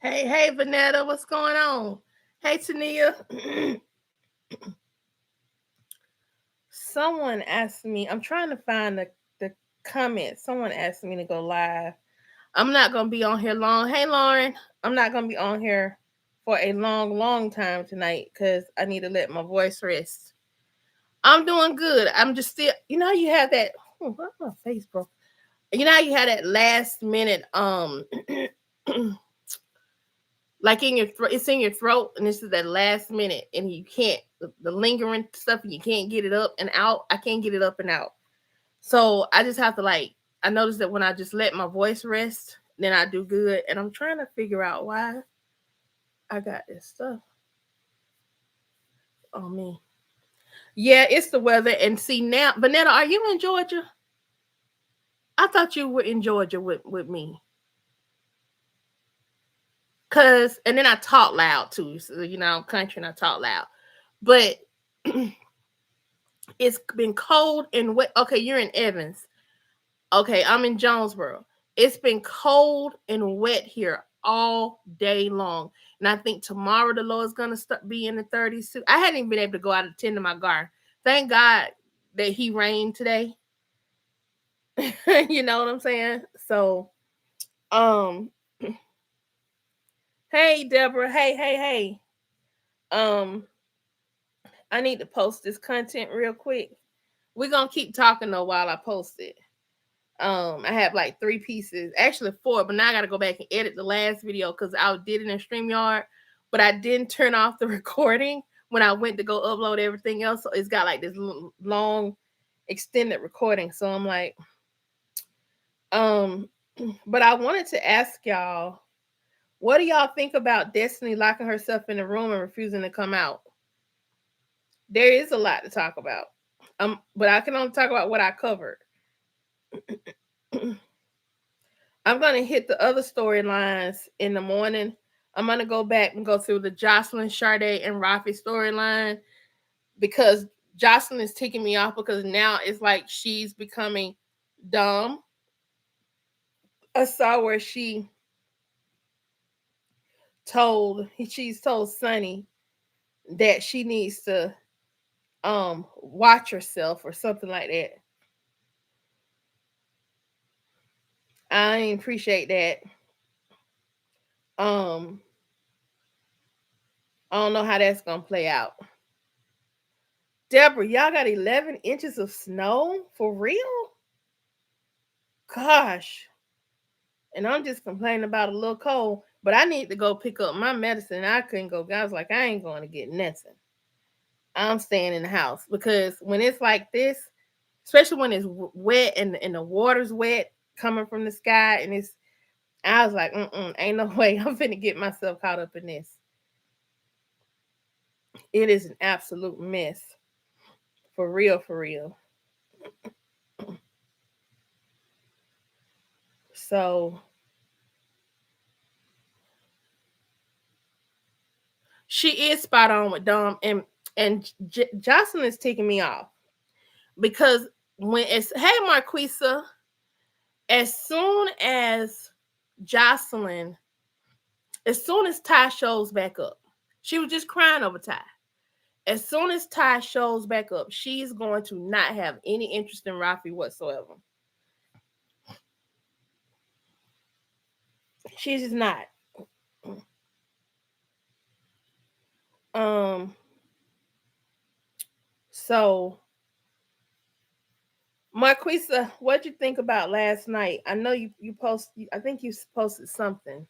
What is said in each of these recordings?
Hey, Vanetta, what's going on? Hey, Tania. Someone asked me, I'm trying to find the comment. Someone asked me to go live. I'm not going to be on here long. Hey, Lauren, I'm not going to be on here for a long time tonight because I need to let my voice rest. I'm doing good. I'm just still, you have that, what's my face, bro? You have that last minute, like in your throat, it's in your throat, and this is that last minute, and you can't the lingering stuff, and you can't get it up and out. I can't get it up and out, so I just have to I noticed that when I just let my voice rest, then I do good. And I'm trying to figure out why I got this stuff on me. Yeah, it's the weather. And see now, Vanetta, are you in Georgia? I thought you were in Georgia with me. Cause and then I talk loud too. So I'm country and I talk loud. But it's been cold and wet. Okay, you're in Evans. Okay, I'm in Jonesboro. It's been cold and wet here all day long. And I think tomorrow the low is gonna start be in the 30s too. I hadn't even been able to go out and tend to my garden. Thank God that he rained today. You know what I'm saying? So um hey Deborah, hey. Um I need to post this content real quick. We're gonna keep talking though while I post it. I have like 3 pieces, actually 4, but now I gotta go back and edit the last video because I did it in StreamYard, but I didn't turn off the recording when I went to go upload everything else. So it's got like this long extended recording. So I'm like, um, but I wanted to ask y'all, what do y'all think about Destiny locking herself in the room and refusing to come out? There is a lot to talk about. But I can only talk about what I covered. I'm gonna hit the other storylines in the morning. I'm gonna go back and go through the Jocelyn, Sade, and Rafi storyline because Jocelyn is ticking me off because now it's like she's becoming dumb. I saw where she's told Sunny that she needs to watch herself or something like that. I appreciate that. Um, I don't know how that's gonna play out. Deborah, y'all got 11 inches of snow for real? Gosh. And I'm just complaining about a little cold, but I need to go pick up my medicine. I couldn't go. I was like, I ain't going to get nothing. I'm staying in the house because when it's like this, especially when it's wet and the water's wet coming from the sky, and I was like, ain't no way I'm finna get myself caught up in this. It is an absolute mess. For real, for real. So she is spot on with Dom, and Jocelyn is taking me off because when it's hey Marquisa, as soon as Jocelyn, as soon as Ty shows back up, she was just crying over Ty. As soon as Ty shows back up, she's going to not have any interest in Rafi whatsoever. She's just not. Um. So, Marquisa, what'd you think about last night? I know you posted. I think you posted something.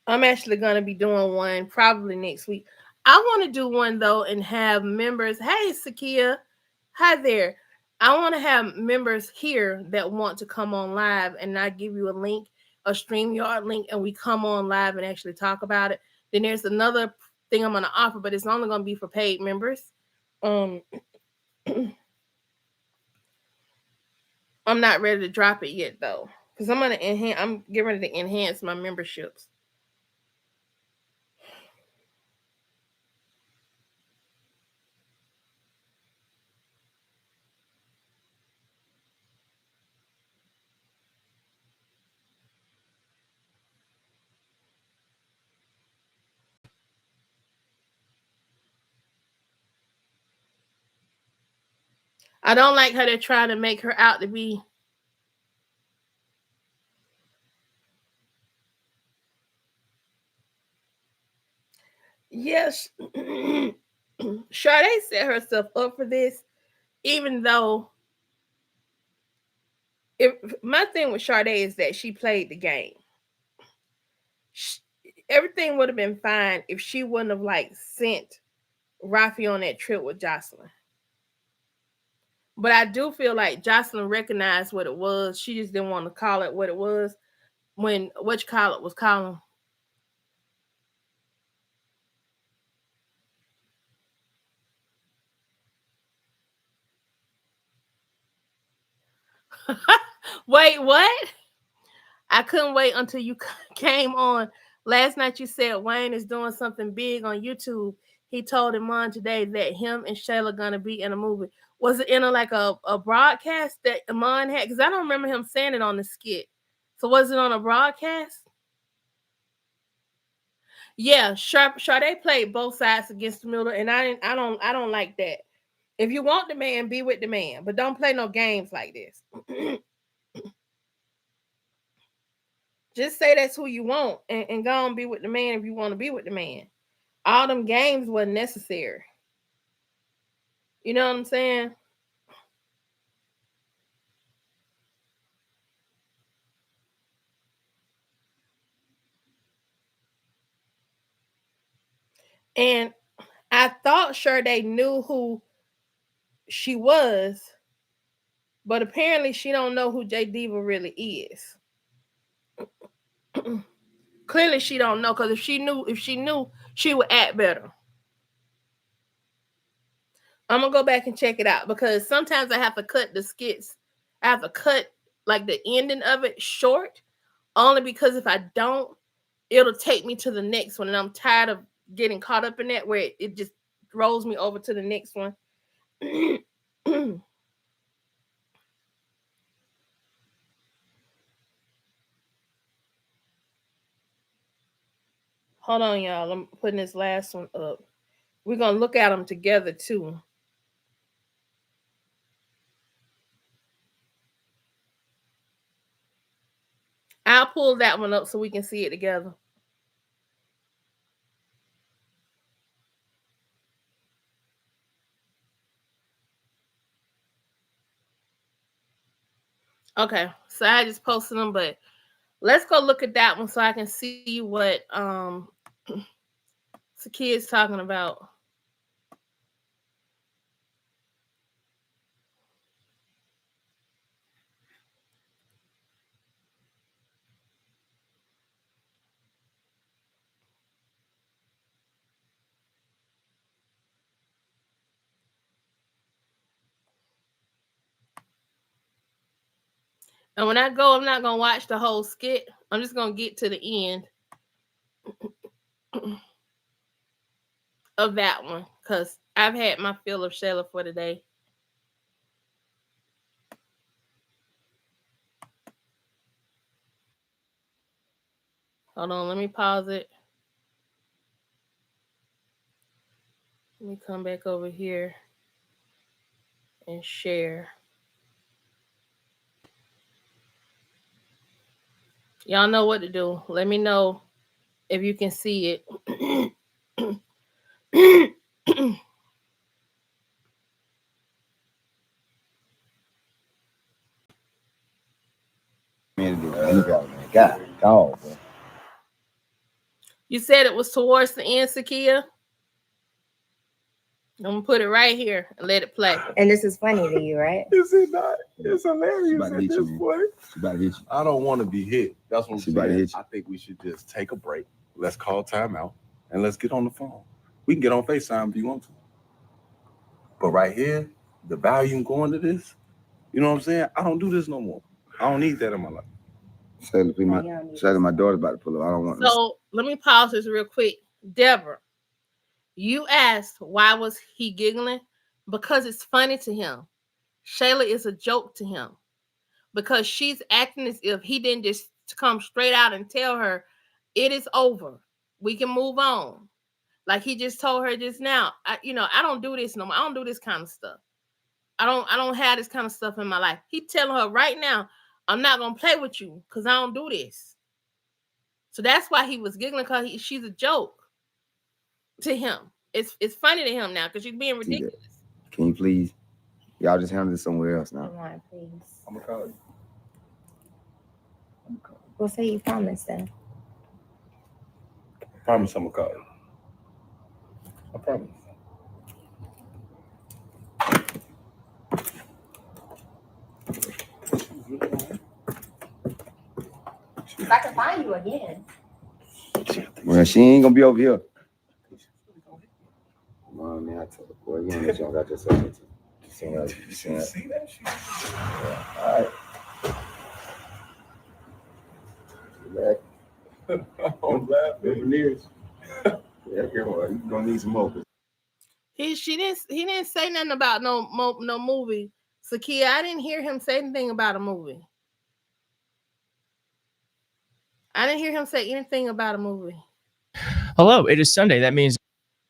I'm actually gonna be doing one probably next week. I want to do one though and have members. Hey, Sakia, hi there. I want to have members here that want to come on live, and I give you a link, a StreamYard link, and we come on live and actually talk about it. Then there's another thing I'm gonna offer, but it's only gonna be for paid members. Um, I'm not ready to drop it yet though, because I'm gonna enhance. I'm getting ready to enhance my memberships. I don't like how they're trying to make her out to be. Yes, Sade set herself up for this, even though if my thing with Sade is that she played the game. She, everything would have been fine if she wouldn't have like sent Rafi on that trip with Jocelyn. But I do feel like Jocelyn recognized what it was. She just didn't want to call it what it was when which call it was calling. Wait, what? I couldn't wait until you came on. Last night you said Wayne is doing something big on YouTube. He told Iman today that him and Shayla gonna be in a movie. Was it in a broadcast that Iman had? Because I don't remember him saying it on the skit. So was it on a broadcast? Yeah, Sade played both sides against the middle, and I don't like that. If you want the man, be with the man, but don't play no games like this. Just say that's who you want, and go and be with the man if you want to be with the man. All them games wasn't necessary. You know what I'm saying? And I thought sure they knew who she was, but apparently she don't know who J Diva really is. Clearly she don't know, because if she knew, she would act better. I'm gonna go back and check it out because sometimes I have to cut the skits. I have to cut like the ending of it short, only because if I don't, it'll take me to the next one, and I'm tired of getting caught up in that where it just throws me over to the next one. Hold on, y'all. I'm putting this last one up. We're gonna look at them together too. I'll pull that one up so we can see it together. Okay, so I just posted them, but let's go look at that one so I can see what the kids talking about. And when I go, I'm not gonna watch the whole skit. I'm just gonna get to the end of that one because I've had my fill of Shayla for today. Hold on, let me pause it. Let me come back over here and share. Y'all know what to do. Let me know if you can see it. Man, God, dog, bro. You said it was towards the end, Sakia. I'm gonna put it right here and let it play. And this is funny to you, right? Is it not? It's hilarious About to at hit this you, man. point. She about to hit you. I don't want to be hit. That's what I'm She about to saying. hit you. I think we should just take a break. Let's call timeout and let's get on the phone. We can get on FaceTime if you want to. But right here, the volume going to this, you know what I'm saying? I don't do this no more. I don't need that in my life. Shayla, my daughter's about to pull up. I don't want to. So let me pause this real quick. Deborah, you asked why was he giggling? Because it's funny to him. Shayla is a joke to him. Because she's acting as if he didn't just come straight out and tell her it is over. We can move on. Like he just told her just now. I don't do this no more. I don't do this kind of stuff. I don't have this kind of stuff in my life. He telling her right now, I'm not gonna play with you because I don't do this. So that's why he was giggling, because she's a joke to him. It's funny to him now because she's being ridiculous. Can you please? Y'all just handle this somewhere else now. Come on, please. I'm gonna call you. Well, say you promise then. I promise I'm gonna call you. I promise. If I can find you again. Well, she ain't gonna be over here. Well, man, I tell her, boy, you don't know got yourself into. You seen that? You seen that? See that shit? Yeah. All right. I'm laughing. Yeah, girl, you gonna need some more. He didn't say nothing about no movie. Sakia, I didn't hear him say anything about a movie. I didn't hear him say anything about a movie. Hello, it is Sunday. That means.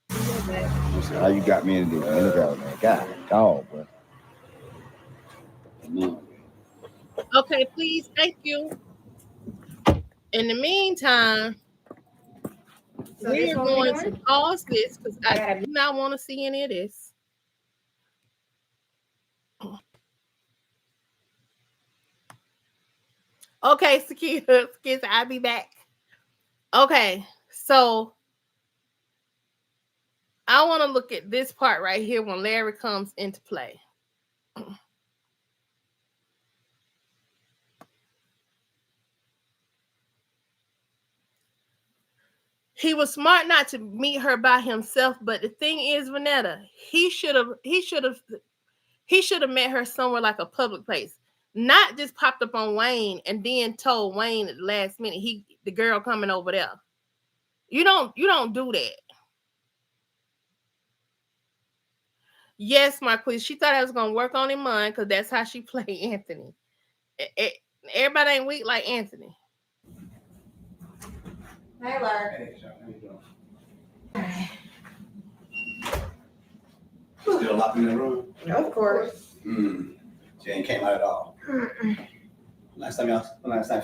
How you got me into this? Man, God, dog, bro. Okay, please, thank you. In the meantime, we are going to pause this because I do not want to see any of this. Okay, Sakia, I'll be back. Okay, so I want to look at this part right here when Larry comes into play. He was smart not to meet her by himself, but the thing is, Vanetta, he should have met her somewhere like a public place, not just popped up on Wayne and then told Wayne at the last minute the girl coming over there. You don't do that. Yes, Marquise, she thought I was gonna work on his mind because that's how she played Anthony. Everybody ain't weak like Anthony. Hey, Larry. Hey, Sean, how you doing? Still locked in the room? Of course. She ain't came out at all. Last time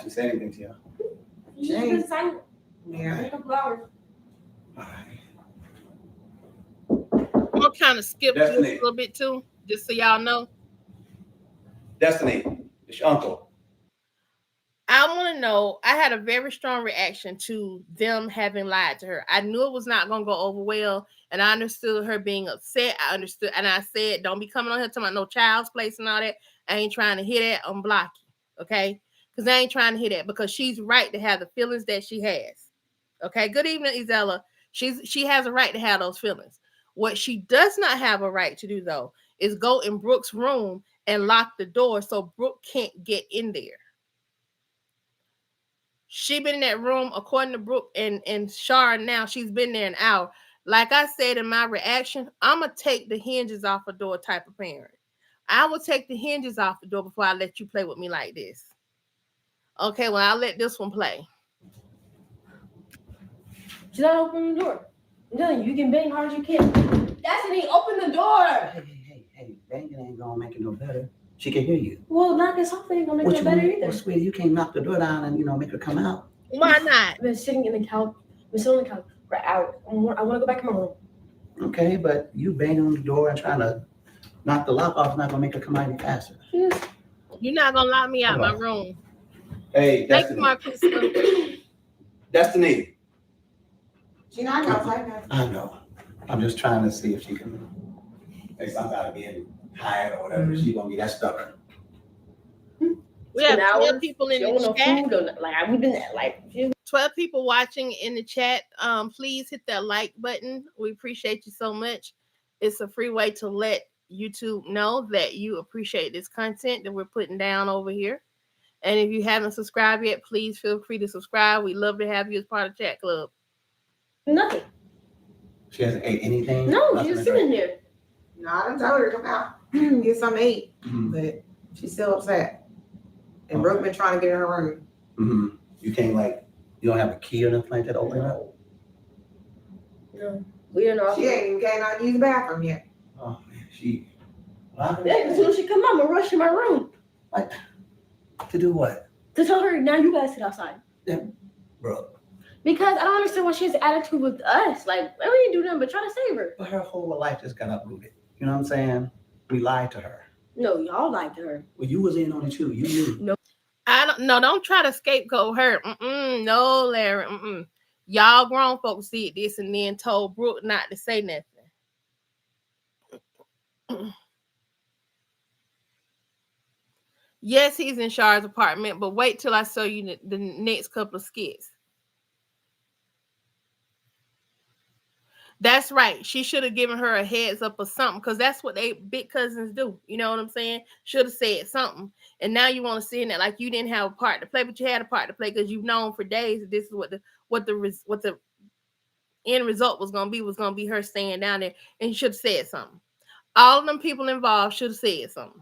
she said anything to you? She's been silent. Yeah. A couple hours. All right. I'm gonna kind of skip this a little bit too, just so y'all know. Destiny, it's your uncle. I want to know. I had a very strong reaction to them having lied to her. I knew it was not going to go over well, and I understood her being upset. I understood, and I said, "Don't be coming on here talking about no child's place and all that. I ain't trying to hear that. I'm block you, okay? Because I ain't trying to hear that because she's right to have the feelings that she has. Okay. Good evening, Isella. She has a right to have those feelings. What she does not have a right to do though is go in Brooke's room and lock the door so Brooke can't get in there. She been in that room, according to Brooke and Shar now, she's been there an hour. Like I said in my reaction, I'm going to take the hinges off a door type of parent. I will take the hinges off the door before I let you play with me like this. Okay, well, I'll let this one play. She's not opening the door. I'm telling you, you can bang hard as you can. Destiny, open the door. Hey, banging ain't gonna make it no better. She can hear you. Well, not this softly ain't gonna make it no better either. Well, sweetie, you can't knock the door down and, make her come out. Why not? I've been sitting on the couch for hours. I want to go back in my room. Okay, but you banging on the door and trying to knock the lock off is not gonna make her come out any faster. You're not going to lock me out my room. Hey, Destiny. Destiny. She's not outside now. I know. I'm just trying to see if she can. Hey, I'm about to be tired or whatever. She gonna be that stubborn. We have 12 people in the chat. We've been 12 people watching in the chat. Please hit that like button. We appreciate you so much. It's a free way to let YouTube know that you appreciate this content that we're putting down over here. And if you haven't subscribed yet, please feel free to subscribe. We'd love to have you as part of Chat Club. nothing. She hasn't ate anything? No, she's sitting there. No, I done told her to come out, get something to eat, but she's still upset. And Brooke been trying to get in her room. Mm-hmm. You can't you don't have a key or nothing like that to open it up? No, we don't know. She ain't even came out to use the bathroom yet. Oh man, she Yeah, as soon as she come out, I'm gonna rush in my room. Like, to do what? To tell her, now you guys sit outside. Yeah, bro. Because I don't understand why she has an attitude with us. Like, we didn't do nothing but try to save her. But her whole life just got uprooted. You know what I'm saying? We lied to her. No, y'all lied to her. Well, you was in on it too. You knew. No. Don't try to scapegoat her. No, Larry. Y'all grown folks did this and then told Brooke not to say nothing. Yes, he's in Shara's apartment, but wait till I show you the next couple of skits. That's right. She should have given her a heads up or something, because that's what they big cousins do. You know what I'm saying? Should have said something. And now you want to sit in it like you didn't have a part to play, but you had a part to play because you've known for days that this is what the end result was gonna be her staying down there, and you should have said something. All of them people involved should have said something.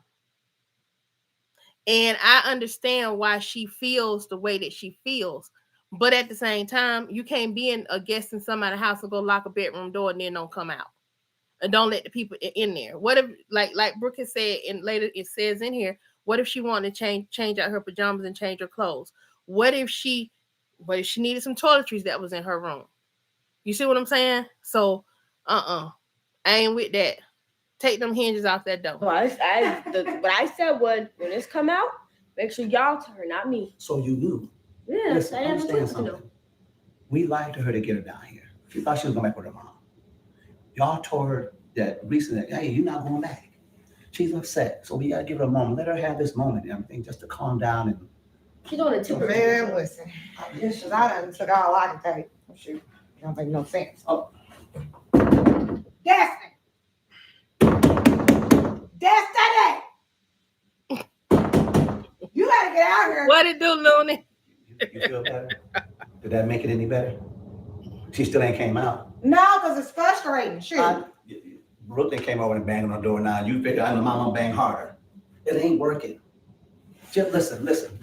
And I understand why she feels the way that she feels. But at the same time, you can't be a guest in somebody's house and go lock a bedroom door and then don't come out. And don't let the people in there. What if, like Brooke has said, and later it says in here, what if she wanted to change out her pajamas and change her clothes? What if she needed some toiletries that was in her room? You see what I'm saying? So, I ain't with that. Take them hinges off that door. What I said was, when this come out, make sure y'all tell her, not me. So you knew. Yeah, Listen, I didn't understand something. We lied to her to get her down here. She thought she was going back with her mom. Y'all told her that recently, hey, you're not going back. She's upset. So we got to give her a moment. Let her have this moment and everything just to calm down. And she's on a temper. Man, listen. Because I done took all I can take. Shoot. It don't make no sense. Oh. Destiny! Destiny! You gotta get out here. What it do, Looney? You feel better? Did that make it any better? She still ain't came out. No, because it's frustrating. Shoot. Brooke came over and banged on the door. Now you figure I know mama bang harder. It ain't working. Just listen.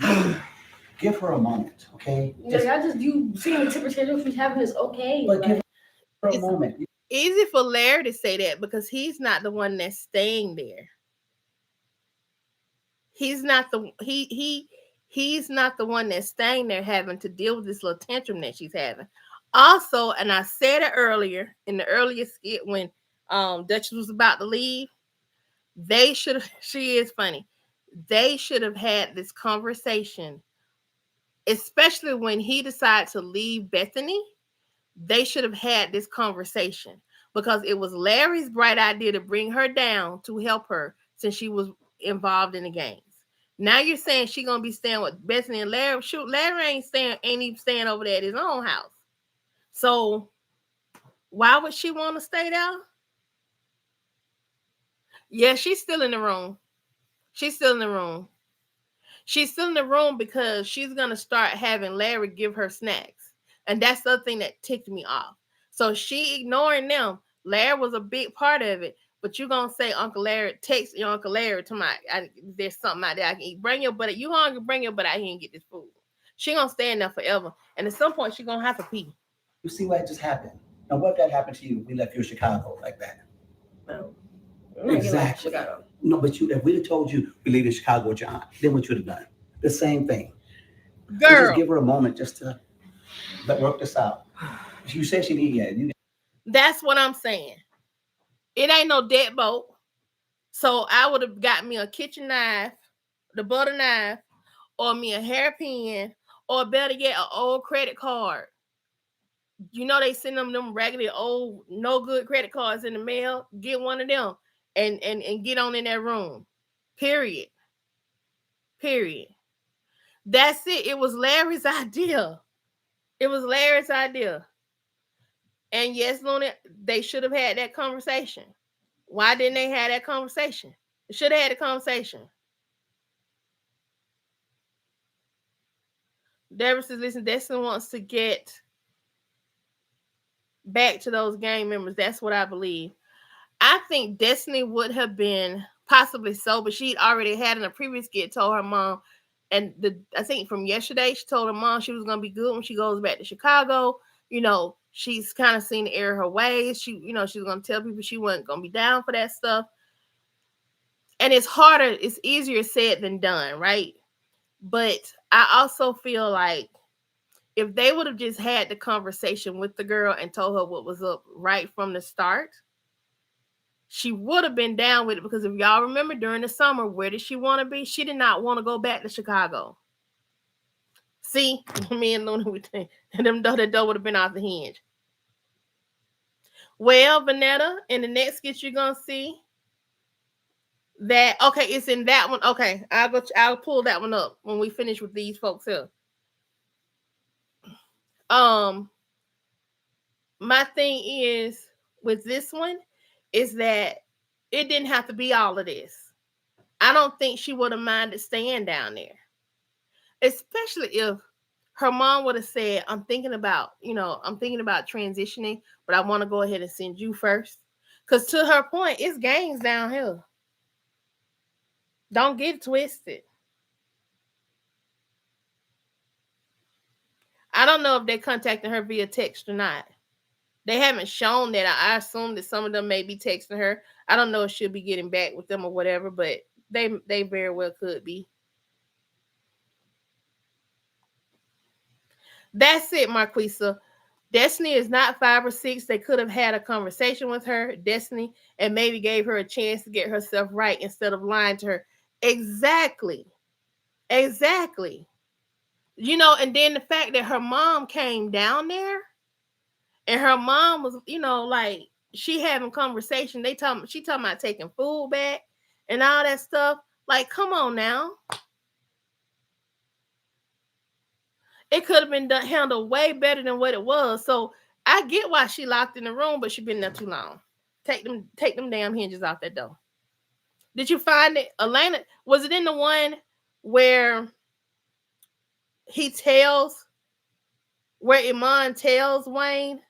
Give her a moment, okay? You seeing the temper tantrum she's having is okay. But give her a moment. Easy for Larry to say that because he's not the one that's staying there. He's not the he's not the one that's staying there having to deal with this little tantrum that she's having. Also, and I said it earlier in the earlier skit when Duchess was about to leave, she is funny. They should have had this conversation, especially when he decided to leave Bethany. They should have had this conversation because it was Larry's bright idea to bring her down to help her since she was involved in the games. Now you're saying she's gonna be staying with Bethany and Larry. Shoot, Larry ain't even staying over there at his own house. So why would she want to stay there? Yeah, she's still in the room. She's still in the room. She's still in the room because she's gonna start having Larry give her snacks. And that's the other thing that ticked me off. So she ignoring them. Larry was a big part of it. But you're going to say, Uncle Larry, text your Uncle Larry there's something out there I can eat. Bring your butt. You hungry, bring your butt out here and get this food. She going to stay in there forever. And at some point, she going to have to pee. You see what just happened? Now, what if that happened to you? We left you in Chicago like that. No. Exactly. No, but if we'd have told you we leave in Chicago with your aunt, then what you'd have done? The same thing. Girl. Just give her a moment just to work this out. You said she needed. That's what I'm saying. It ain't no deadbolt. So I would have got me a kitchen knife, the butter knife, or me a hairpin, or better yet, an old credit card. You know they send them raggedy old no good credit cards in the mail. Get one of them and get on in that room. Period. That's it. It was Larry's idea. And yes, Luna, they should have had that conversation. Why didn't they have that conversation? They should have had a conversation. Deborah says, listen, Destiny wants to get back to those gang members. That's what I believe. I think Destiny would have been possibly so, but she'd already had in a previous skit told her mom, and I think from yesterday, she told her mom she was going to be good when she goes back to Chicago. You know, she's kind of seen the error of her ways. She was going to tell people she wasn't going to be down for that stuff. And it's easier said than done, right? But I also feel like if they would have just had the conversation with the girl and told her what was up right from the start, she would have been down with it. Because if y'all remember during the summer, where did she want to be? She did not want to go back to Chicago. See, me and Luna, that door would have been off the hinge. Well, Vanetta, in the next skit you're gonna see that, okay, it's in that one. Okay, I'll pull that one up when we finish with these folks here. My thing is with this one is that it didn't have to be all of this. I don't think she would have minded staying down there, especially if her mom would have said, I'm thinking about transitioning, but I want to go ahead and send you first. Because to her point, it's gangs down here. Don't get twisted. I don't know if they contacted her via text or not. They haven't shown that. I assume that some of them may be texting her. I don't know if she'll be getting back with them or whatever, but they very well could be. That's it, Marquisa. Destiny is not 5 or 6. They could have had a conversation with her, Destiny, and maybe gave her a chance to get herself right instead of lying to her. Exactly. You know, and then the fact that her mom came down there and her mom was, like she having conversation. She talking about taking food back and all that stuff. Like, come on now. It could have been handled way better than what it was. So I get why she locked in the room, but she been there too long. Take them damn hinges off that door. Did you find it, Elena? Was it in the one where Iman tells Wayne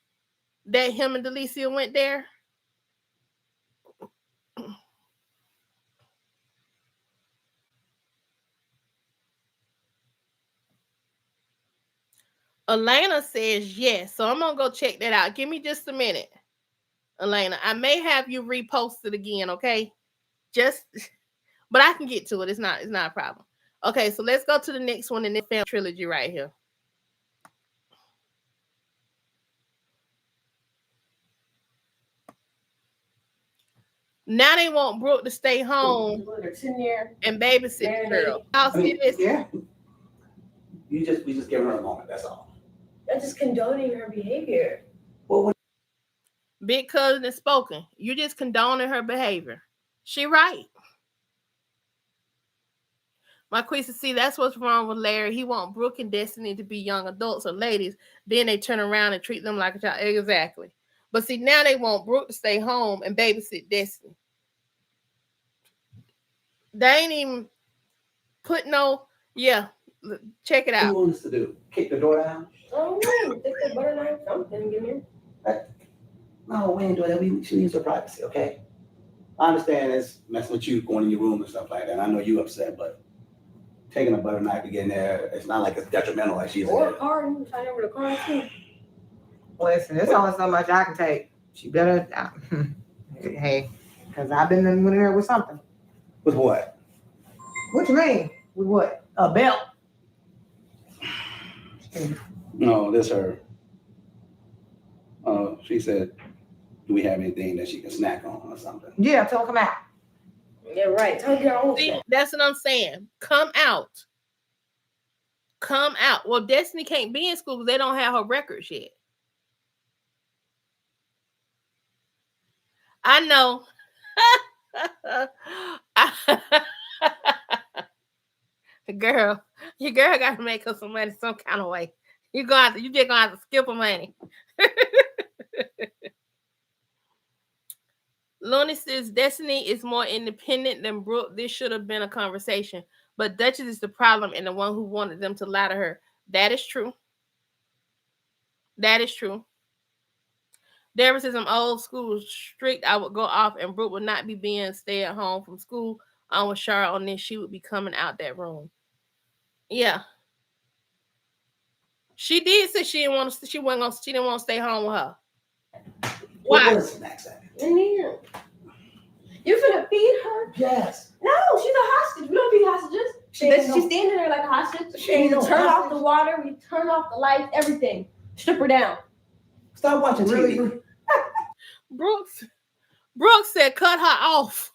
that him and Delicia went there? Elena says yes. So I'm gonna go check that out. Give me just a minute, Elena. I may have you repost it again, okay? But I can get to it. It's not a problem. Okay, so let's go to the next one in the family trilogy right here. Now they want Brooke to stay home and babysit the girl. I'll see this. Yeah. We just give her a moment. That's all. I'm just condoning her behavior. Well, Big cousin has spoken. You just condoning her behavior. She right. Marquisa, see, that's what's wrong with Larry. He want Brooke and Destiny to be young adults or ladies. Then they turn around and treat them like a child. Exactly. But see, now they want Brooke to stay home and babysit Destiny. They ain't even put no, check it out. What do you want us to do? Kick the door down? Oh, no, take the butter knife, something, give me. No, we ain't doing that. She needs her privacy, okay? I understand it's messing with you, going in your room and stuff like that. And I know you upset, but taking a butter knife to get in there, it's not like it's detrimental like she's Or a car, you can find over the car too. Listen, there's only so much I can take. She better, hey, because I've been in her with something. With what? What you mean? With what? A belt. No, this her. She said, do we have anything that she can snack on or something? Yeah, tell her come out. Yeah, right. Tell your own. See, that's what I'm saying. Come out. Come out. Well, Destiny can't be in school because they don't have her records yet. I know. Girl, your girl got to make her some money some kind of way. You just gonna have to skip her money. Looney says Destiny is more independent than Brooke. This should have been a conversation. But Duchess is the problem and the one who wanted them to lie to her. That is true. That is true. Deborah says I'm old school strict. I would go off and Brooke would not be being stay at home from school. I'm with Shara on this. She would be coming out that room. Yeah. She did say she didn't want to stay home with her. Why? What was snacks at? In here. You finna feed her? Yes. No, she's a hostage. We don't be hostages. She's standing there like a hostage. She ain't no turn off hostage. the water. We turn off the lights. Everything. Strip her down. Stop watching Really? TV. Brooke said, "Cut her off.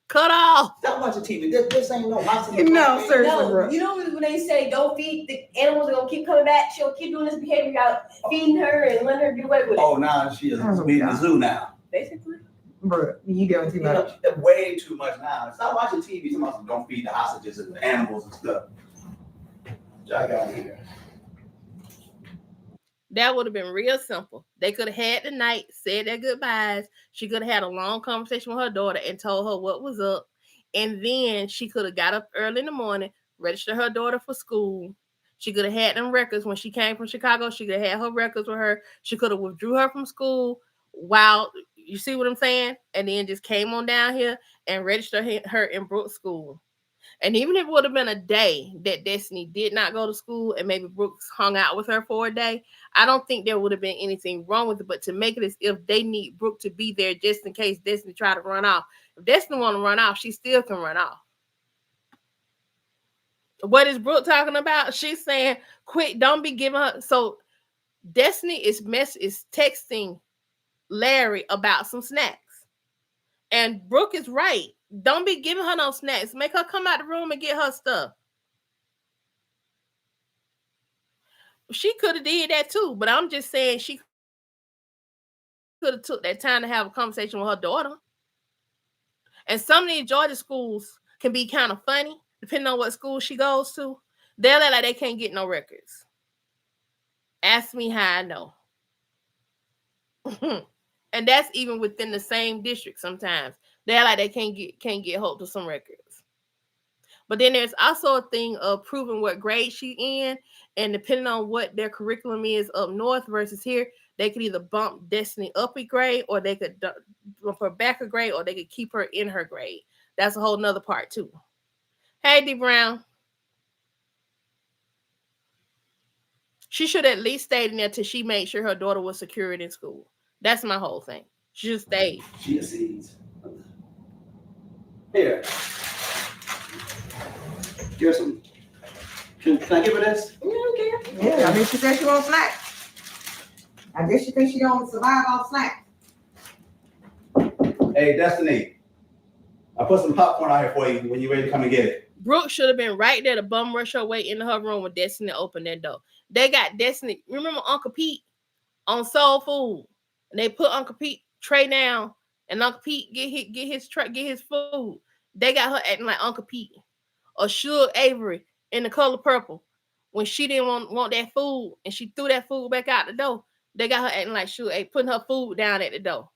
Cut off." Stop watching TV. This ain't no hostage. No, sir. No, Brooke. you know when they say don't feed the animals, are gonna keep coming back. She'll keep doing this behavior without feeding her and letting her get away with it. Oh, now she is being the zoo now. Basically. Bro, you doing too You know, much. way too much now. Stop watching TV. Somebody don't feed the hostages and the animals and stuff. Y'all got here. That would have been real simple. They could have had the night, said their goodbyes. She could have had a long conversation with her daughter and told her what was up. And then she could have got up early in the morning, registered her daughter for school. She could have had them records when she came from Chicago. She could have had her records with her. She could have withdrew her from school while, you see what I'm saying? And then just came on down here and registered her in Brooke school. And even if it would have been a day that Destiny did not go to school and maybe Brooks hung out with her for a day, I don't think there would have been anything wrong with it. But to make it as if they need Brooke to be there just in case Destiny try to run off. If Destiny want to run off, she still can run off. What is Brooke talking about? She's saying, "Quit, don't be giving her." So Destiny is texting Larry about some snacks. And Brooke is right. Don't be giving her no snacks. Make her come out the room and get her stuff. She could have did that too, but I'm just saying she could have took that time to have a conversation with her daughter. And some of these Georgia schools can be kind of funny, depending on what school she goes to. They're like they can't get no records. Ask me how I know. And that's even within the same district sometimes. They're like they can't get hold of some records. But then there's also a thing of proving what grade she in, and depending on what their curriculum is up north versus here, they could either bump Destiny up a grade, or they could bump her back a grade, or they could keep her in her grade. That's a whole nother part too. Hey, D Brown. She should at least stay in there till she made sure her daughter was secured in school. That's my whole thing. She just stayed. Chia seeds. Here. Here's some. Can I give her this? I don't care. Yeah, I mean, she said she wants snacks. I guess she thinks she gonna survive off snacks. Hey, Destiny. I put some popcorn out here for you when you're ready to come and get it. Brooke should have been right there to bum rush her way into her room when Destiny opened that door. They got Destiny. Remember Uncle Pete on Soul Food? And they put Uncle Pete tray down, and Uncle Pete get his food. They got her acting like Uncle Pete or Suge Avery in The Color Purple when she didn't want that food and she threw that food back out the door. They got her acting like Suge Avery, putting her food down at the door.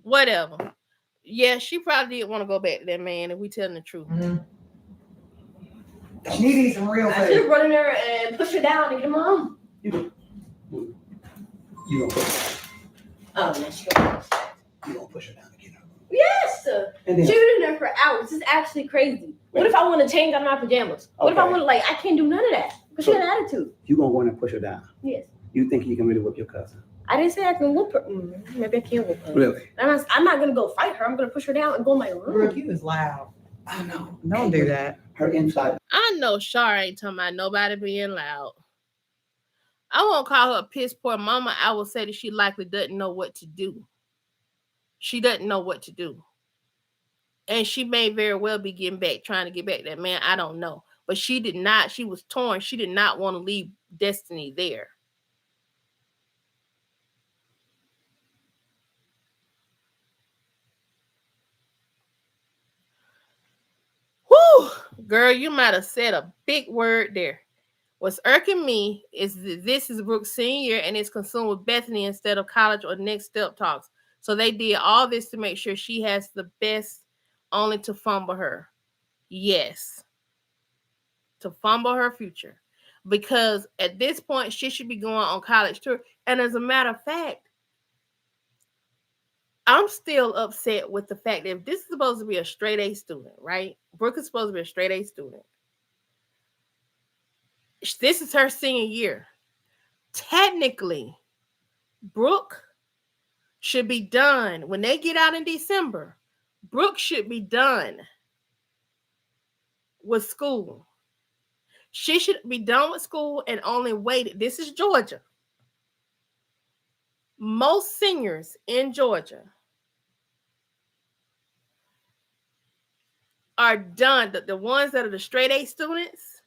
Whatever. Yeah, she probably didn't want to go back to that man if we telling the truth. Mm-hmm. She needs some real I should food. have run in there and push her down and get her mom. You gonna push her. Oh, no, she gonna You gonna push her down again. Yes. And then, She been in there for hours. This is actually crazy. What if I want to change out of my pajamas? What if I Okay. want to, I can't do none of that? Because she got an attitude. you gonna go in and push her down. Yes. You think you can really whip your cousin? I didn't say I can whoop her. Maybe I can whoop her. Really? I'm not going to go fight her. I'm going to push her down and go in my room. Brooke, you is loud. I know. Don't do that. Her inside. I know Shar ain't talking about nobody being loud. I won't call her a piss poor mama. I will say that she likely doesn't know what to do. She doesn't know what to do. And she may very well be trying to get back that man. I don't know. But she did not. She was torn. She did not want to leave Destiny there. Whew, girl, you might have said a big word there. What's irking me is that this is Brooke's senior and it's consumed with Bethany instead of college or next step talks. So they did all this to make sure she has the best, only to fumble her. Yes. To fumble her future. Because at this point, she should be going on college tour. And as a matter of fact, I'm still upset with the fact that if this is supposed to be a straight A student, right? Brooke is supposed to be a straight A student. This is her senior year. Technically, Brooke should be done when they get out in December. Brooke should be done with school. She should be done with school and only waited. This is Georgia. Most seniors in Georgia are done. The ones that are the straight A students,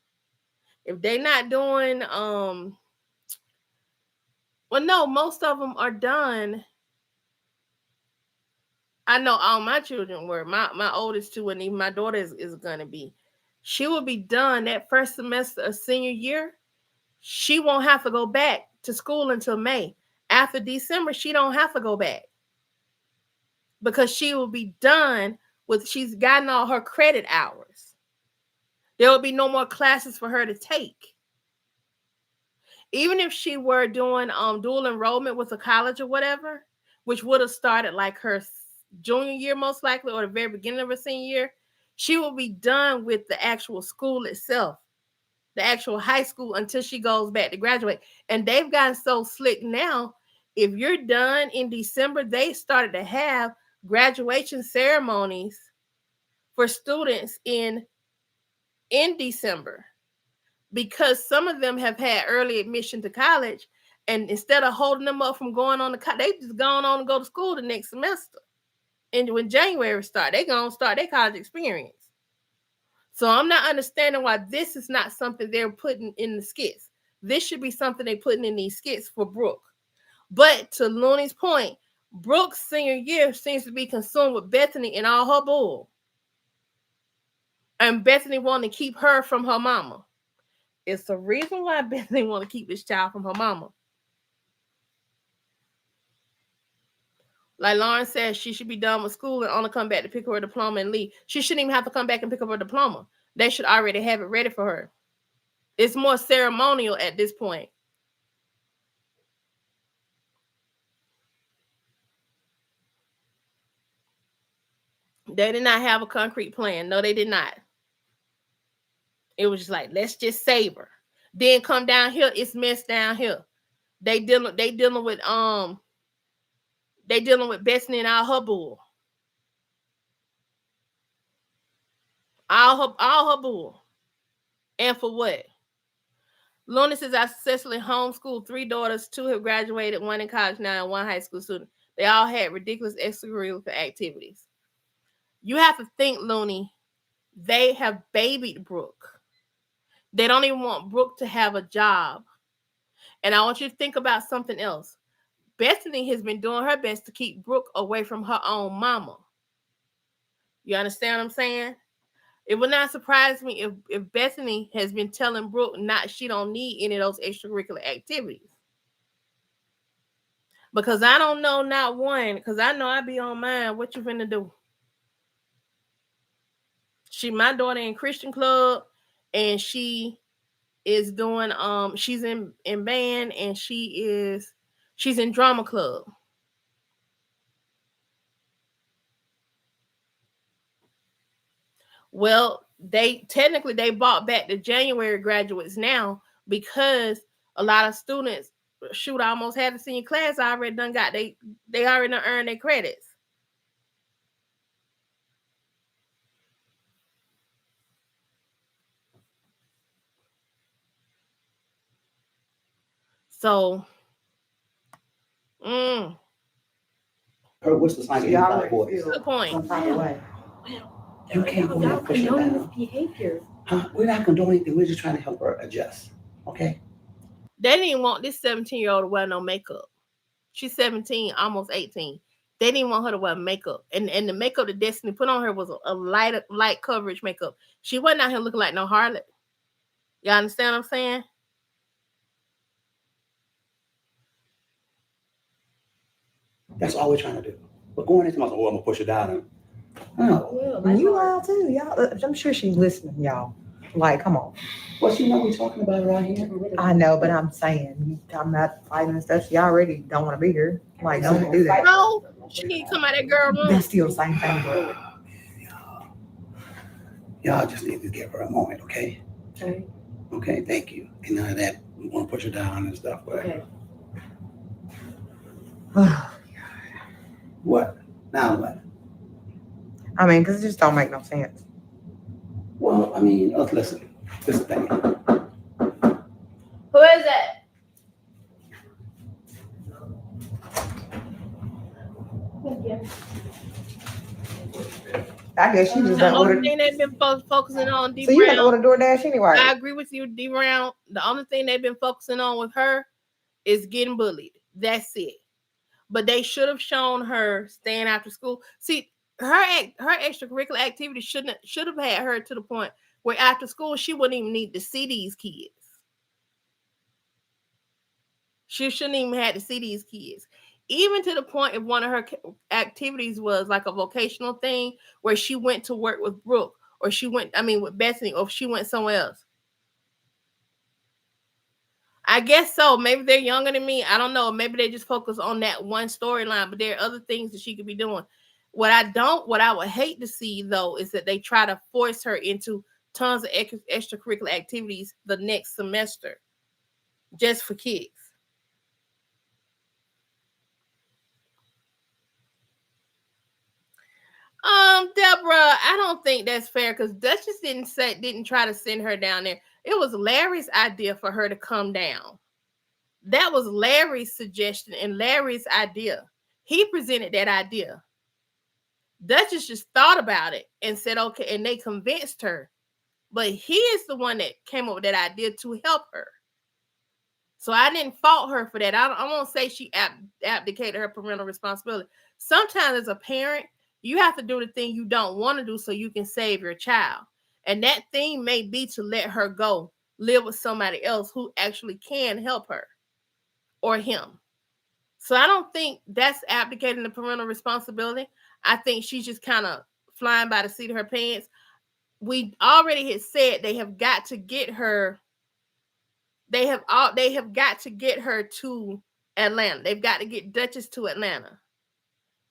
if they're not doing, well, no, most of them are done. I know all my children were. My oldest two, and even my daughter is going to be. She will be done that first semester of senior year. She won't have to go back to school until May. After December, she don't have to go back because she will be done with, she's gotten all her credit hours. There will be no more classes for her to take. Even if she were doing dual enrollment with a college or whatever, which would have started like her junior year most likely, or the very beginning of her senior year, she will be done with the actual school itself, the actual high school, until she goes back to graduate. And they've gotten so slick now. If you're done in December, they started to have graduation ceremonies for students in December, because some of them have had early admission to college, and instead of holding them up from going on to they just gone on and go to school the next semester. And when January starts, they gonna start their college experience. So I'm not understanding why this is not something they're putting in the skits. This should be something they're putting in these skits for Brooke. But to Looney's point, Brooke's senior year seems to be consumed with Bethany and all her bull. And Bethany wanting to keep her from her mama. It's the reason why Bethany want to keep this child from her mama. Like Lauren says, she should be done with school and only come back to pick up her diploma and leave. She shouldn't even have to come back and pick up her diploma. They should already have it ready for her. It's more ceremonial at this point. They did not have a concrete plan. No, they did not. It was just like, let's just save her. Then come down here, it's messed down here. They dealing with Bethany and all her bull. All her bull. And for what? Luna says, I successfully homeschooled 3 daughters. 2 have graduated, 1 in college now, and 1 high school student. They all had ridiculous extracurricular activities. You have to think, Looney, they have babied Brooke. They don't even want Brooke to have a job. And I want you to think about something else. Bethany has been doing her best to keep Brooke away from her own mama. You understand what I'm saying? It would not surprise me if Bethany has been telling Brooke she don't need any of those extracurricular activities. Because I don't know not one, because I know I be on mine. What you finna do? My daughter in Christian club, and she is doing she's in band, and she's in drama club. Well, they brought back the January graduates now, because a lot of students almost had the senior class already done got they already done earned their credits. So Her whistle sign She is not already voice. feels good point. some type of way. You can't go and push her down. Behavior. Huh? We're not gonna do anything. We're just trying to help her adjust. Okay? They didn't want this 17-year-old to wear no makeup. She's 17, almost 18. They didn't want her to wear makeup. And the makeup that Destiny put on her was a light coverage makeup. She wasn't out here looking like no harlot. Y'all understand what I'm saying? That's all we're trying to do. But going into my, I'm gonna push her down. No. And you loud too, y'all. I'm sure she's listening, y'all. Like, come on. Well, she know we're talking about it right here. I know, but I'm saying, I'm not fighting and stuff. She already don't want to be here. Like, don't do that. No, she need to come out of that girl room. That's still the same thing, bro. Y'all just need to give her a moment, okay? Okay. Okay, thank you. And none of that, we want to push her down and stuff, but. Okay. What? Now what? I mean, because it just don't make no sense. Well, I mean, listen, this is the thing. Who is that? Thank you. I guess she just The done only ordered. thing they've been focusing on, D So you got to Brown. order DoorDash anyway. I agree with you, D Brown. The only thing they've been focusing on with her is getting bullied. That's it. But they should have shown her staying after school. See, her extracurricular activities should have had her to the point where after school she wouldn't even need to see these kids. She shouldn't even have to see these kids. Even to the point if one of her activities was like a vocational thing where she went to work with Brooke or with Bethany, or if she went somewhere else. I guess so. Maybe they're younger than me. I don't know. Maybe they just focus on that one storyline, but there are other things that she could be doing. What I would hate to see though is that they try to force her into tons of extracurricular activities the next semester just for kids. Deborah, I don't think that's fair because Duchess didn't try to send her down there. It was Larry's idea for her to come down. That was Larry's suggestion and Larry's idea. He presented that idea. Duchess just thought about it and said, okay, and they convinced her. But he is the one that came up with that idea to help her. So I didn't fault her for that. I won't say she abdicated her parental responsibility. Sometimes as a parent, you have to do the thing you don't want to do so you can save your child. And that thing may be to let her go, live with somebody else who actually can help her or him. So I don't think that's abdicating the parental responsibility. I think she's just kind of flying by the seat of her pants. We already had said they have got to get her. They have got to get her to Atlanta. They've got to get Duchess to Atlanta.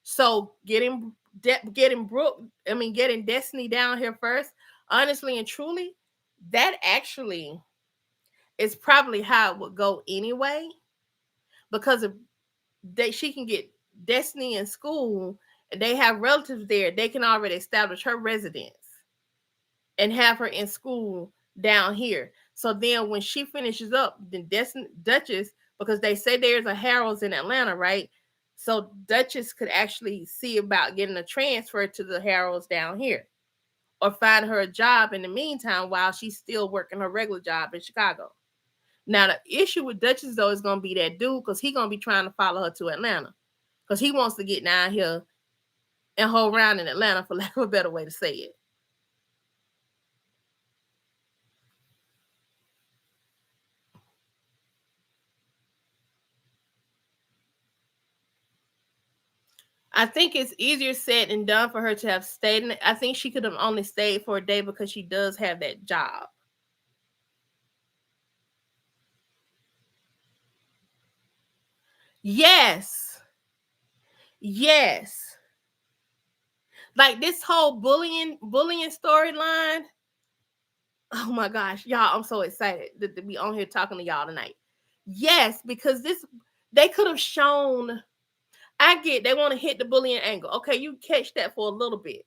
So getting Brooke, getting Destiny down here first, honestly and truly, that actually is probably how it would go anyway. Because if she can get Destiny in school and they have relatives there, they can already establish her residence and have her in school down here. So then when she finishes up, then Duchess, because they say there's a Harold's in Atlanta, right? So Duchess could actually see about getting a transfer to the Harold's down here or find her a job in the meantime while she's still working her regular job in Chicago. Now, the issue with Duchess, though, is going to be that dude because he's going to be trying to follow her to Atlanta because he wants to get down here and hold around in Atlanta, for lack of a better way to say it. I think it's easier said than done for her to have stayed in it. I think she could have only stayed for a day because she does have that job. Yes. Yes. Like this whole bullying storyline. Oh my gosh, y'all, I'm so excited to be on here talking to y'all tonight. Yes, because they could have shown. I get they want to hit the bullying angle. Okay, you catch that for a little bit.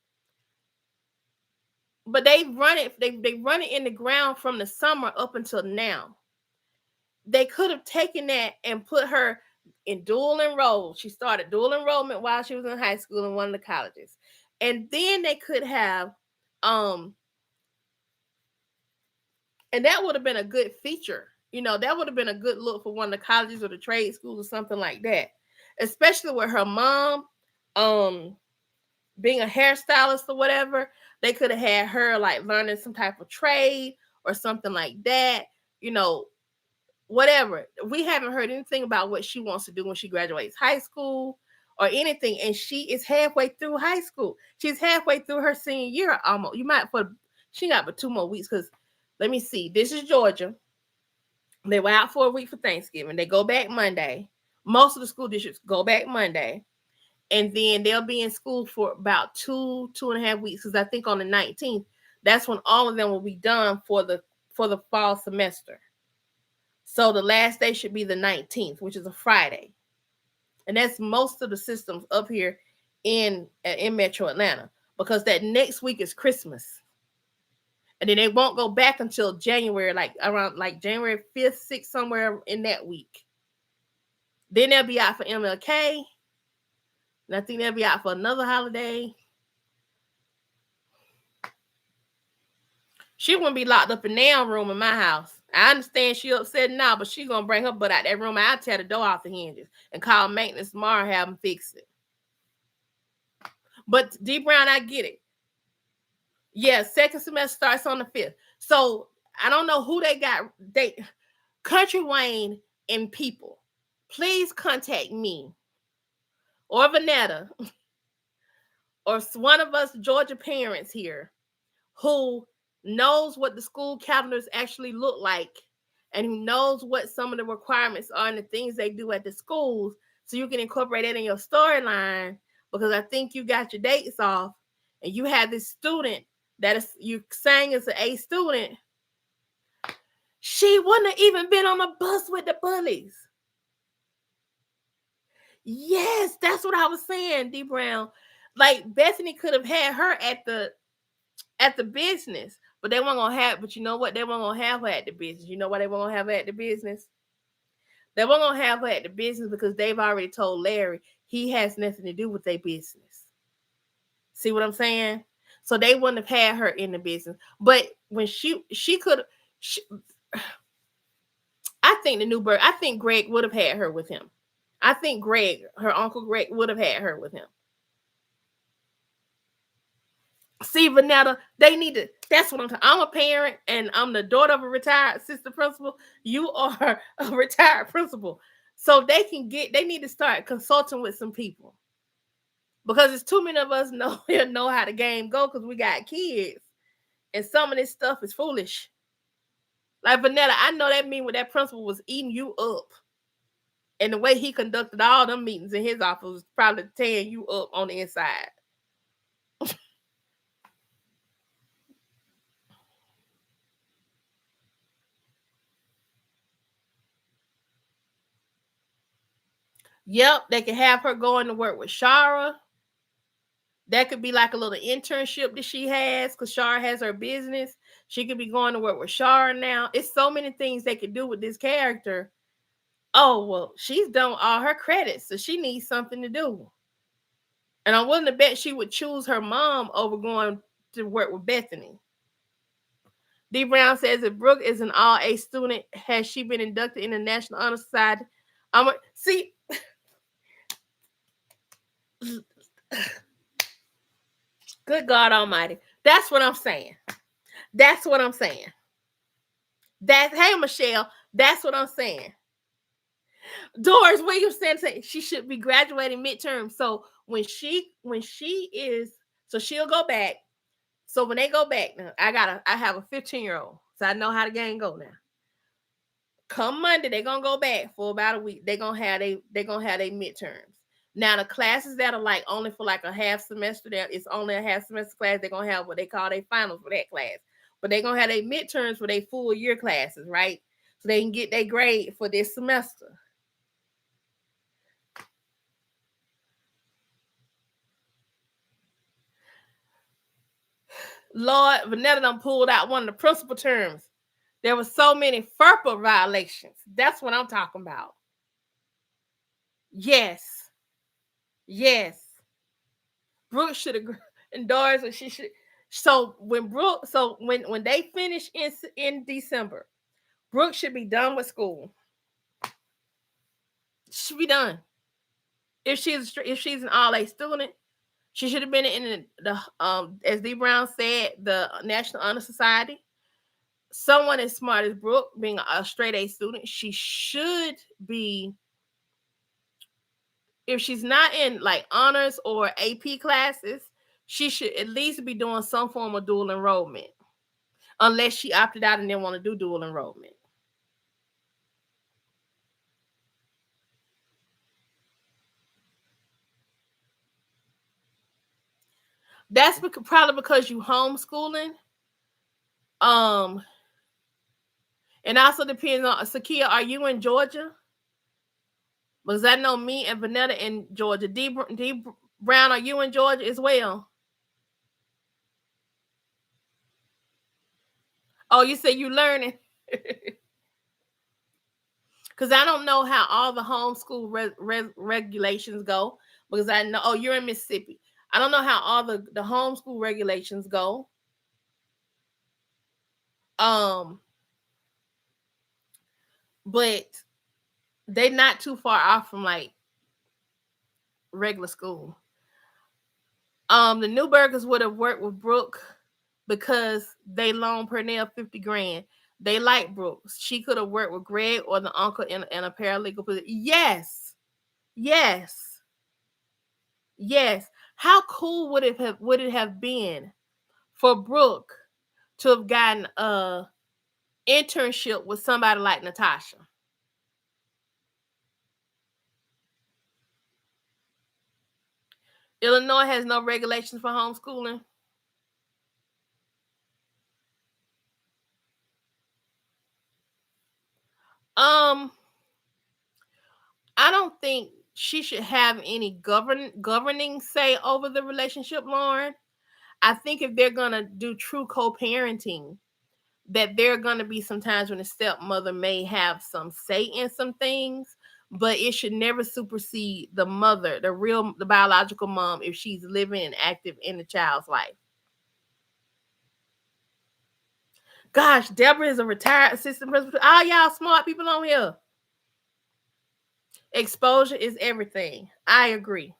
But they run it in the ground from the summer up until now. They could have taken that and put her in dual enroll. She started dual enrollment while she was in high school in one of the colleges. And then they could have and that would have been a good feature. That would have been a good look for one of the colleges or the trade schools or something like that. Especially with her mom being a hairstylist or whatever, they could have had her like learning some type of trade or something like that. Whatever. We haven't heard anything about what she wants to do when she graduates high school or anything. And she is halfway through high school. She's halfway through her senior year almost. She got but 2 more weeks because let me see. This is Georgia. They were out for a week for Thanksgiving. They go back Monday. Most of the school districts go back Monday. And then they'll be in school for about 2.5 weeks. Because I think on the 19th, that's when all of them will be done for the fall semester. So the last day should be the 19th, which is a Friday. And that's most of the systems up here in Metro Atlanta. because that next week is Christmas. And then they won't go back until January, like around like January 5th, 6th, somewhere in that week. Then they'll be out for MLK. And I think they'll be out for another holiday. She wouldn't be locked up in their room in my house. I understand she upset now, but she gonna bring her butt out that room. I'll tear the door off the hinges and call maintenance tomorrow and have them fix it. But D Brown, I get it. Yeah, second semester starts on the 5th. So I don't know who they got. Kountry Wayne and people, please contact me or Vanetta or one of us Georgia parents here who knows what the school calendars actually look like and who knows what some of the requirements are and the things they do at the schools, so you can incorporate that in your storyline. Because I think you got your dates off and you have this student that is you saying is an A student. She wouldn't have even been on the bus with the bullies. Yes, that's what I was saying, D Brown. Like Bethany could have had her at the business, but they weren't gonna have. But you know what? They weren't gonna have her at the business. You know why they weren't gonna have her at the business? They weren't gonna have her at the business because they've already told Larry he has nothing to do with their business. See what I'm saying? So they wouldn't have had her in the business. But when she could, I think Greg would have had her with him. I think Greg, her uncle Greg, would have had her with him. See, Vanetta, they need to. That's what I'm talking. I'm a parent and I'm the daughter of a retired assistant principal. You are a retired principal. So they need to start consulting with some people. Because it's too many of us know how the game go because we got kids. And some of this stuff is foolish. Like Vanetta, I know that mean when that principal was eating you up. And the way he conducted all them meetings in his office was probably tearing you up on the inside. Yep, they can have her going to work with Shara. That could be like a little internship that she has because Shara has her business. She could be going to work with Shara now. It's so many things they could do with this character. Oh, well, she's done all her credits, so she needs something to do. And I'm willing to bet she would choose her mom over going to work with Bethany. D. Brown says if Brooke is an all-A student, has she been inducted in the National Honor Society? See, good God Almighty. That's what I'm saying. That's what I'm saying. Hey, Michelle, that's what I'm saying. Doris Williamson said she should be graduating midterm. So when she is, so she'll go back. So when they go back, now I have a 15-year-old, so I know how the game go now. Come Monday, they're gonna go back for about a week. They're gonna have their midterms. Now the classes that are like only for like a half semester, it's only a half semester class. They're gonna have what they call their finals for that class, but they're gonna have their midterms for their full year classes, right? So they can get their grade for this semester. Lord, Vanetta done pulled out one of the principal terms. There were so many FERPA violations. That's what I'm talking about. Yes. Brooke should have endorsed, and she should. So when they finish in December, Brooke should be done with school. She should be done. If she's an all-A student, she should have been in the as D. Brown said, the National Honor Society. Someone as smart as Brooke, being a straight A student, she should be. If she's not in like honors or AP classes, she should at least be doing some form of dual enrollment, unless she opted out and didn't want to do dual enrollment. That's probably because you homeschooling. And also depends on Sakia. Are you in Georgia? Because I know me and Vanetta in Georgia. D. Brown, are you in Georgia as well? Oh, you say you learning? Because I don't know how all the homeschool regulations go. Because I know, oh, you're in Mississippi. I don't know how all the homeschool regulations go. But they're not too far off from like regular school. The Newburgers would have worked with Brooke because they loaned Pernell 50 grand. They like Brooke. She could have worked with Greg or the uncle in a paralegal position. Yes. Yes. Yes. How cool would it have been for Brooke to have gotten a internship with somebody like Natasha? Illinois has no regulations for homeschooling. I don't think she should have any governing say over the relationship, Lauren. I think if they're gonna do true co-parenting, that there are gonna be some times when the stepmother may have some say in some things, but it should never supersede the mother, the biological mom, if she's living and active in the child's life. Gosh, Deborah is a retired assistant principal. All y'all smart people on here. Exposure is everything. I agree.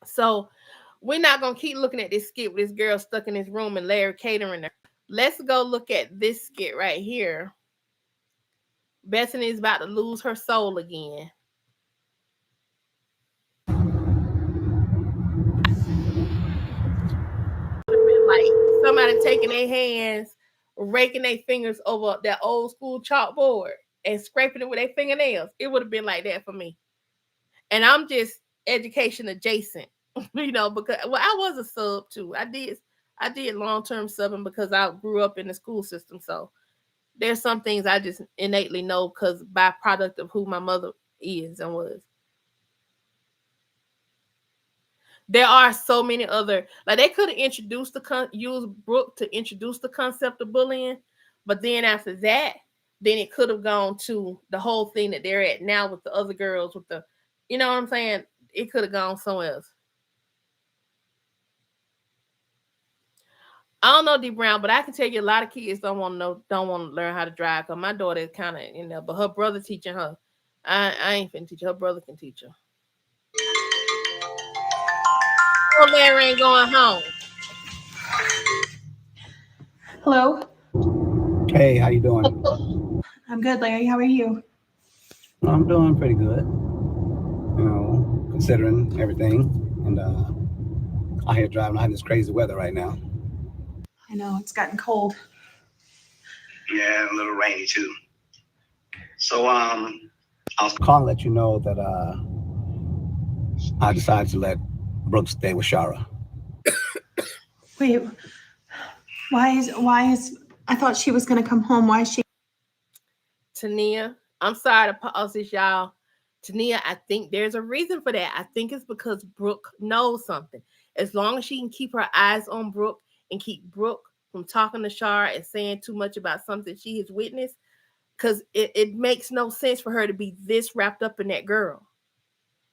So we're not gonna keep looking at this skit with this girl stuck in this room and Larry catering her. Let's go look at this skit right here. Bethany is about to lose her soul again. Like somebody taking their hands, raking their fingers over that old school chalkboard and scraping it with their fingernails. It would have been like that for me. And I'm just education adjacent, because I was a sub too. I did long-term subbing because I grew up in the school system. So there's some things I just innately know because byproduct of who my mother is and was. There are so many other, like they could have introduced used Brooke to introduce the concept of bullying, but then after that, then it could have gone to the whole thing that they're at now with the other girls with the, you know what I'm saying? It could have gone somewhere else. I don't know D Brown, but I can tell you a lot of kids don't want to learn how to drive. Cause my daughter is kind of, but her brother teaching her. I ain't finna teach her. Her brother can teach her. Oh, Larry ain't going home. Hello. Hey, how you doing? I'm good, Larry. How are you? I'm doing pretty good. Considering everything, and out here driving out in this crazy weather right now. I know it's gotten cold. Yeah, a little rainy too. So I was calling to let you know that I decided to let Brooke stay with Shara. Wait, why is I thought she was gonna come home. Why is she? Tania, I'm sorry to pause this, y'all. Tania, I think there's a reason for that. I think it's because Brooke knows something. As long as she can keep her eyes on Brooke and keep Brooke from talking to Shara and saying too much about something she has witnessed, because it makes no sense for her to be this wrapped up in that girl.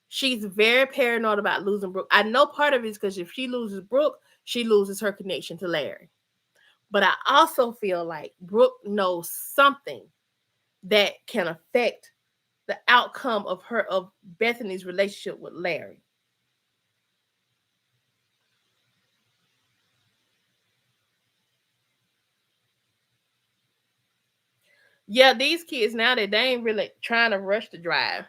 She's very paranoid about losing Brooke. I know part of it is because if she loses Brooke, she loses her connection to Larry. But I also feel like Brooke knows something that can affect the outcome of Bethany's relationship with Larry. Yeah, these kids now they ain't really trying to rush to drive.